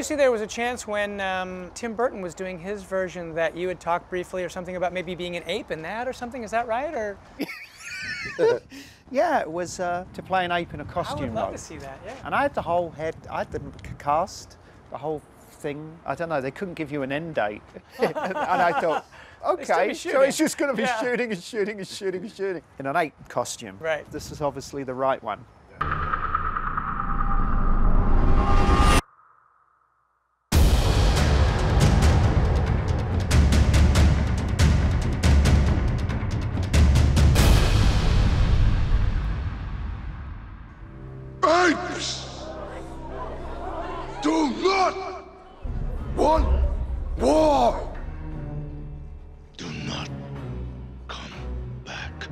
You see, there was a chance when Tim Burton was doing his version that you had talked briefly or something about maybe being an ape in that or something. Is that right? Or yeah, it was to play an ape in a costume I would love role. to see that, yeah. And I had the whole head, I had the cast, the whole thing. I don't know, they couldn't give you an end date. And I thought, okay, so it's just going to be shooting and shooting and shooting and shooting. In an ape costume. Right. This is obviously the right one. Apes do not want war. Do not come back.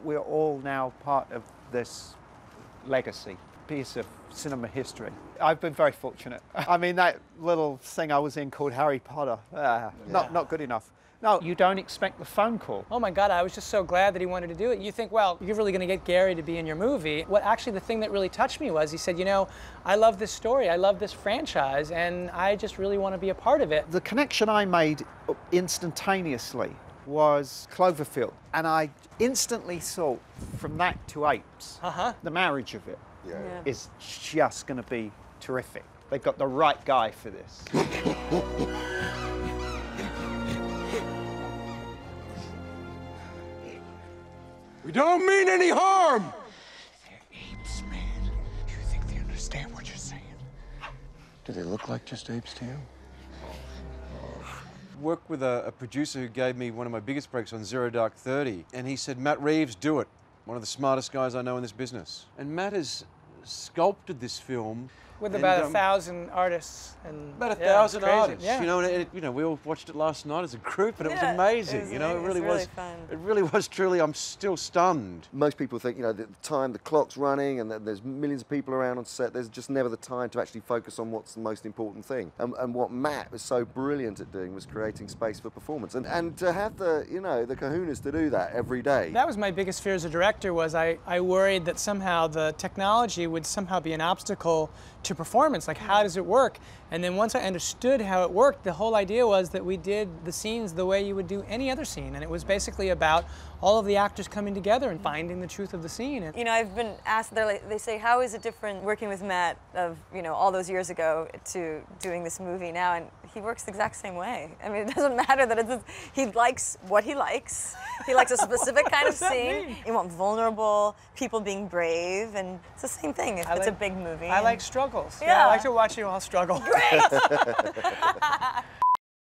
We're all now part of this legacy, piece of cinema history. I've been very fortunate. I mean, that little thing I was in called Harry Potter, not good enough. No, you don't expect the phone call. Oh my God, I was just so glad that he wanted to do it. You think, well, you're really gonna get Gary to be in your movie. What actually the thing that really touched me was he said, you know, I love this story, I love this franchise, and I just really want to be a part of it. The connection I made instantaneously was Cloverfield, and I instantly thought from that to Apes, the marriage of it is just gonna be terrific. They've got the right guy for this. We don't mean any harm. They're apes, man. Do you think they understand what you're saying? Do they look like just apes to you? Worked with a producer who gave me one of my biggest breaks on Zero Dark 30, and he said, Matt Reeves, do it. One of the smartest guys I know in this business. And Matt has sculpted this film. With about 1,000 artists. And about 1,000 artists, yeah. you know, and you know, we all watched it last night as a group, and it was amazing. You know, it really was. Fun. It really was truly. I'm still stunned. Most people think, you know, the time, the clock's running, and there's millions of people around on set. There's just never the time to actually focus on what's the most important thing. And what Matt was so brilliant at doing was creating space for performance, and to have the, you know, the kahunas to do that every day. That was my biggest fear as a director. Was I worried that somehow the technology would somehow be an obstacle to performance. Like, how does it work? And then once I understood how it worked, the whole idea was that we did the scenes the way you would do any other scene. And it was basically about all of the actors coming together and finding the truth of the scene. You know, I've been asked, they say, how is it different working with Matt of, you know, all those years ago to doing this movie now? And he works the exact same way. I mean, it doesn't matter that he likes what he likes. He likes a specific kind of scene. You want vulnerable, people being brave, and it's the same thing if it's a big movie. I like struggles. Yeah. I like to watch you all struggle. Great!